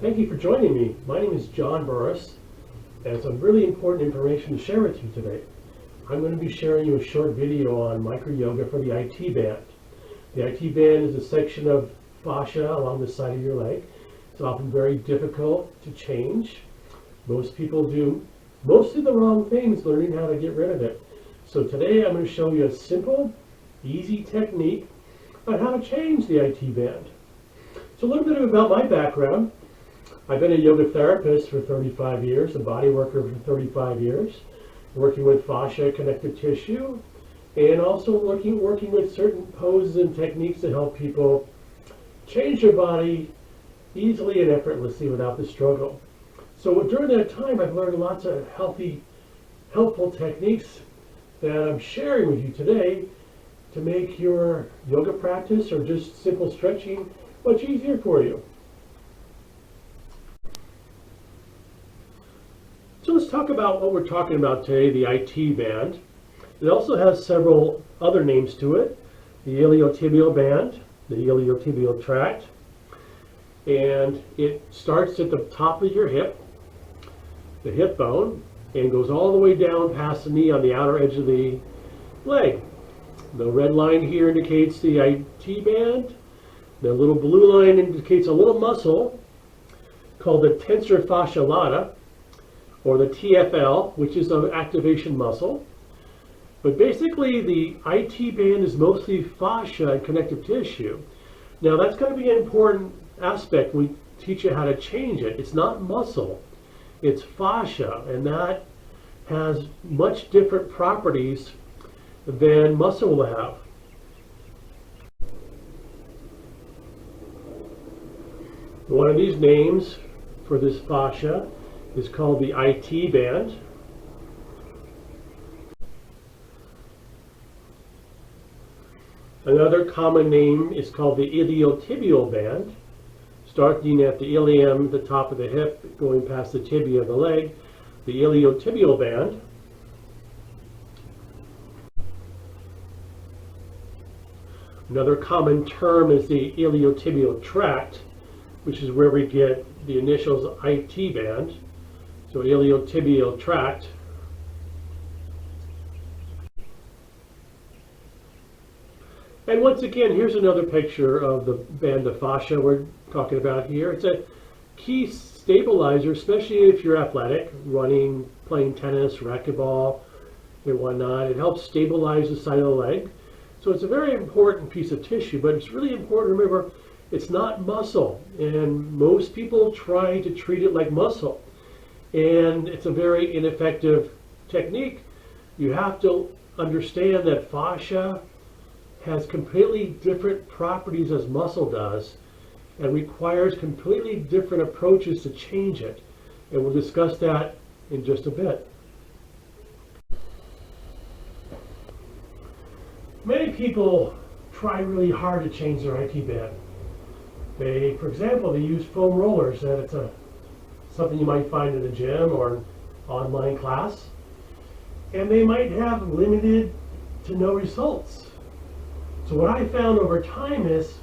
Thank you for joining me. My name is John Burris, and some really important information to share with you today. I'm going to be sharing you a short video on MicroYoga for the IT band. The IT band is a section of fascia along the side of your leg. It's often very difficult to change. Most people do most of the wrong things learning how to get rid of it. So today I'm going to show you a simple, easy technique on how to change the IT band. So a little bit about my background. I've been a yoga therapist for 35 years, a body worker for 35 years, working with fascia, connective tissue, and also working with certain poses and techniques to help people change their body easily and effortlessly without the struggle. So during that time, I've learned lots of helpful techniques that I'm sharing with you today to make your yoga practice or just simple stretching much easier for you. So let's talk about what we're talking about today, the IT band. It also has several other names to it. The iliotibial band, the iliotibial tract, and it starts at the top of your hip, the hip bone, and goes all the way down past the knee on the outer edge of the leg. The red line here indicates the IT band. The little blue line indicates a little muscle called the tensor fascia lata, or the TFL, which is an activation muscle. But basically the IT band is mostly fascia and connective tissue. Now that's going to be an important aspect when we teach you how to change it. It's not muscle, it's fascia, and that has much different properties than muscle will have. One of these names for this fascia is called the IT band. Another common name is called the iliotibial band, starting at the ilium, the top of the hip, going past the tibia of the leg, the iliotibial band. Another common term is the iliotibial tract, which is where we get the initials IT band. So iliotibial tract. And once again, here's another picture of the band of fascia we're talking about here. It's a key stabilizer, especially if you're athletic, running, playing tennis, racquetball, and whatnot. It helps stabilize the side of the leg. So it's a very important piece of tissue, but it's really important to remember it's not muscle. And most people try to treat it like muscle. And it's a very ineffective technique. You have to understand that fascia has completely different properties as muscle does and requires completely different approaches to change it. And we'll discuss that in just a bit. Many people try really hard to change their IT band. For example, they use foam rollers, and it's something you might find in a gym or an online class, and they might have limited to no results. So what I found over time is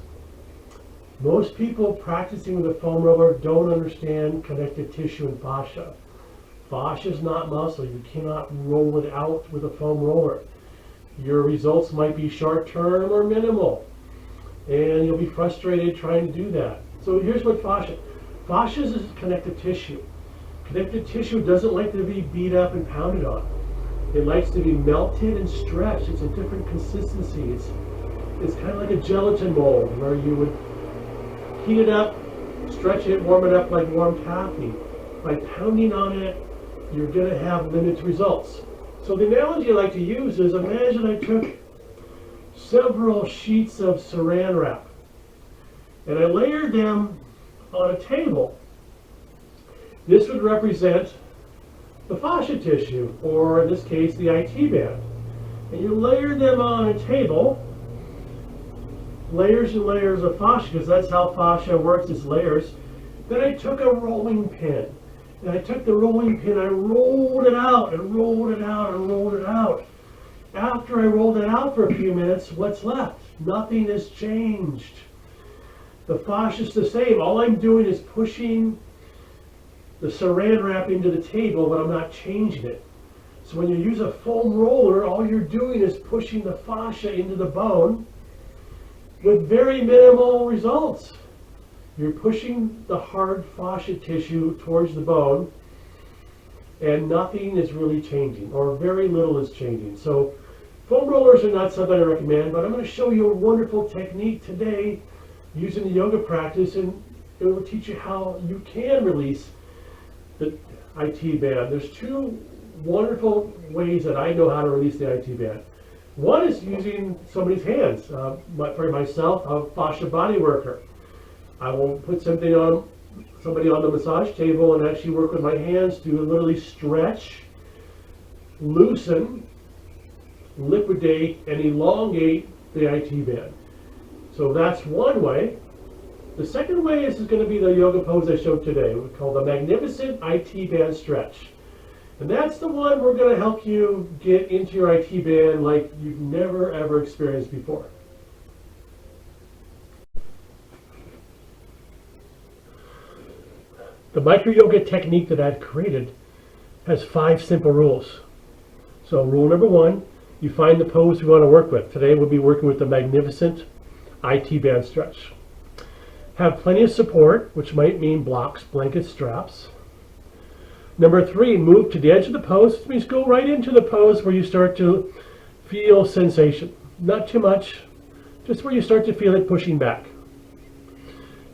most people practicing with a foam roller don't understand connective tissue and fascia. Fascia is not muscle. You cannot roll it out with a foam roller. Your results might be short-term or minimal, and you'll be frustrated trying to do that. So here's what fascia. Fascia is connective tissue. Connective tissue doesn't like to be beat up and pounded on. It likes to be melted and stretched. It's a different consistency. It's kind of like a gelatin mold where you would heat it up, stretch it, warm it up like warm coffee. By pounding on it, you're going to have limited results. So the analogy I like to use is, imagine I took several sheets of saran wrap and I layered them on a table. This would represent the fascia tissue, or in this case the IT band. And you layer them on a table, layers and layers of fascia, because that's how fascia works, it's layers. Then I took a rolling pin, and I took the rolling pin, I rolled it out and rolled it out and rolled it out. After I rolled it out for a few minutes, what's left? Nothing has changed. The fascia is the same. All I'm doing is pushing the saran wrap into the table, but I'm not changing it. So when you use a foam roller, all you're doing is pushing the fascia into the bone with very minimal results. You're pushing the hard fascia tissue towards the bone, and nothing is really changing, or very little is changing. So foam rollers are not something I recommend, but I'm going to show you a wonderful technique today using the yoga practice, and it will teach you how you can release the IT band. There's two wonderful ways that I know how to release the IT band. One is using somebody's hands. For myself, I'm a fascia body worker. I will put somebody on the massage table and actually work with my hands to literally stretch, loosen, liquidate, and elongate the IT band. So that's one way. The second way is going to be the yoga pose I showed today. We call the magnificent IT band stretch. And that's the one we're going to help you get into your IT band like you've never ever experienced before. The MicroYoga technique that I've created has 5 simple rules. So rule number 1, you find the pose you want to work with. Today we'll be working with the magnificent IT band stretch. Have plenty of support, which might mean blocks, blankets, straps. Number 3, move to the edge of the pose. This means go right into the pose where you start to feel sensation. Not too much, just where you start to feel it pushing back.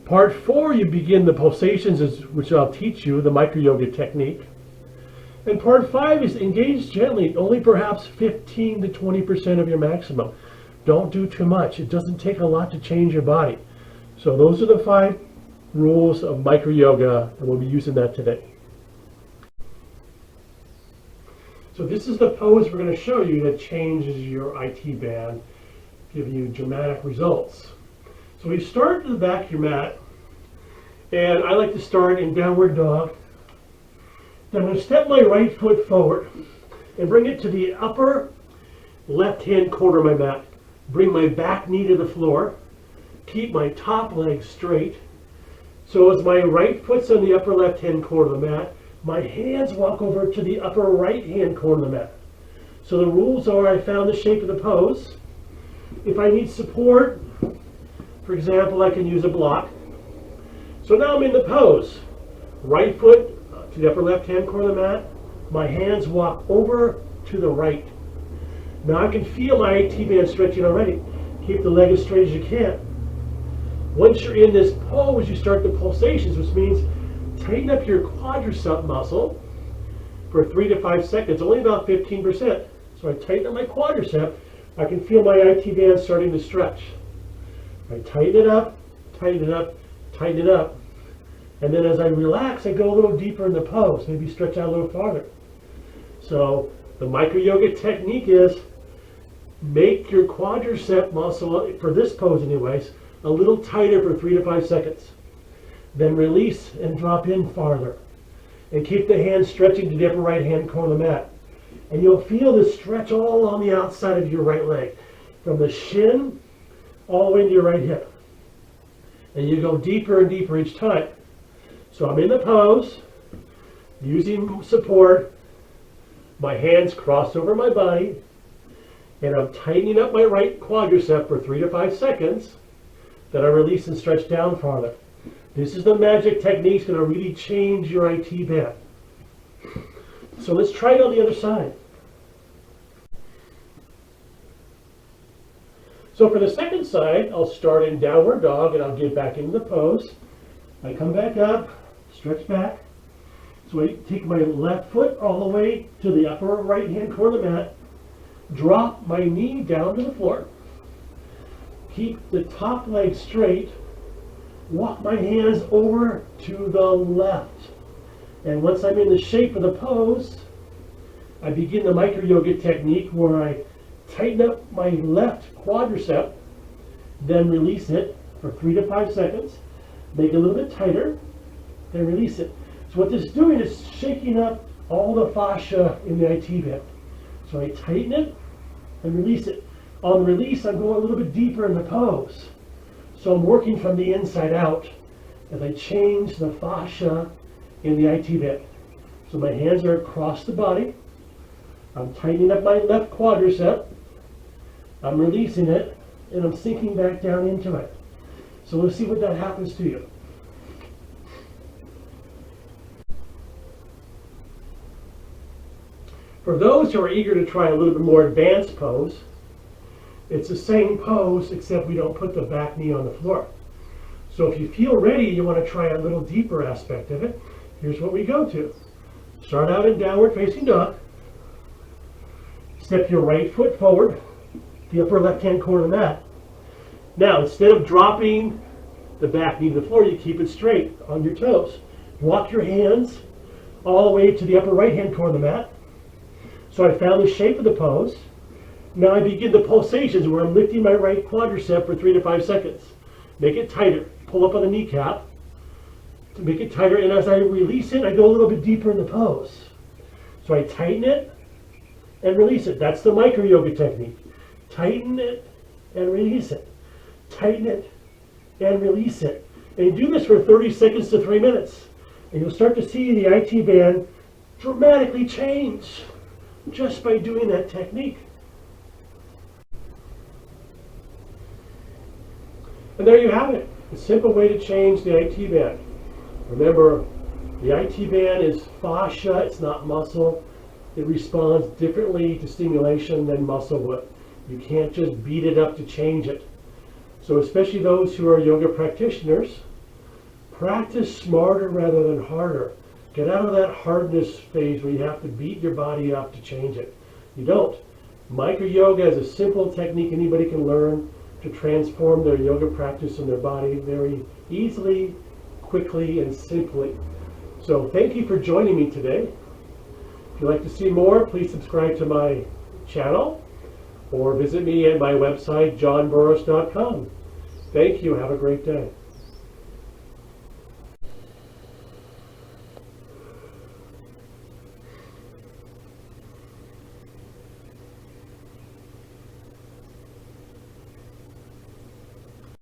Part 4, you begin the pulsations, which I'll teach you, the MicroYoga technique. And part 5 is engage gently, only perhaps 15 to 20% of your maximum. Don't do too much. It doesn't take a lot to change your body. So those are the 5 rules of MicroYoga, and we'll be using that today. So this is the pose we're going to show you that changes your IT band, giving you dramatic results. So we start to the back of your mat, and I like to start in downward dog. Then I'm going to step my right foot forward and bring it to the upper left-hand corner of my mat. Bring my back knee to the floor. Keep my top leg straight. So as my right foot's on the upper left-hand corner of the mat, my hands walk over to the upper right-hand corner of the mat. So the rules are, I found the shape of the pose. If I need support, for example, I can use a block. So now I'm in the pose. Right foot to the upper left-hand corner of the mat. My hands walk over to the right. Now I can feel my IT band stretching already. Keep the leg as straight as you can. Once you're in this pose, you start the pulsations, which means tighten up your quadricep muscle for 3 to 5 seconds, only about 15%. So I tighten up my quadricep, I can feel my IT band starting to stretch. I tighten it up, tighten it up, tighten it up. And then as I relax, I go a little deeper in the pose, maybe stretch out a little farther. So the MicroYoga technique is make your quadricep muscle, for this pose anyways, a little tighter for 3 to 5 seconds. Then release and drop in farther. And keep the hands stretching to the upper right hand corner of the mat. And you'll feel this stretch all on the outside of your right leg. From the shin all the way into your right hip. And you go deeper and deeper each time. So I'm in the pose, using support, my hands crossed over my body, and I'm tightening up my right quadricep for 3 to 5 seconds. Then I release and stretch down farther. This is the magic technique. It's going to really change your IT band. So let's try it on the other side. So for the second side, I'll start in downward dog and I'll get back into the pose. I come back up, stretch back. So I take my left foot all the way to the upper right hand corner of the mat, drop my knee down to the floor, keep the top leg straight, walk my hands over to the left. And once I'm in the shape of the pose, I begin the MicroYoga technique where I tighten up my left quadricep, then release it for 3 to 5 seconds, make it a little bit tighter, then release it. So what this is doing is shaking up all the fascia in the IT band. So I tighten it and release it. On release, I'm going a little bit deeper in the pose. So I'm working from the inside out as I change the fascia in the IT band. So my hands are across the body. I'm tightening up my left quadricep. I'm releasing it, and I'm sinking back down into it. So let's see what that happens to you. For those who are eager to try a little bit more advanced pose, it's the same pose except we don't put the back knee on the floor. So if you feel ready, you want to try a little deeper aspect of it, here's what we go to. Start out in downward facing dog. Step your right foot forward, the upper left-hand corner of the mat. Now, instead of dropping the back knee to the floor, you keep it straight on your toes. Walk your hands all the way to the upper right-hand corner of the mat. So I found the shape of the pose. Now I begin the pulsations where I'm lifting my right quadricep for 3 to 5 seconds. Make it tighter. Pull up on the kneecap to make it tighter. And as I release it, I go a little bit deeper in the pose. So I tighten it and release it. That's the MicroYoga technique. Tighten it and release it. Tighten it and release it. And you do this for 30 seconds to 3 minutes. And you'll start to see the IT band dramatically change just by doing that technique. And there you have it. A simple way to change the IT band. Remember, the IT band is fascia, it's not muscle. It responds differently to stimulation than muscle would. You can't just beat it up to change it. So especially those who are yoga practitioners, practice smarter rather than harder. Get out of that hardness phase where you have to beat your body up to change it. You don't. MicroYoga is a simple technique anybody can learn to transform their yoga practice and their body very easily, quickly, and simply. So thank you for joining me today. If you'd like to see more, please subscribe to my channel or visit me at my website, johnburros.com. Thank you. Have a great day.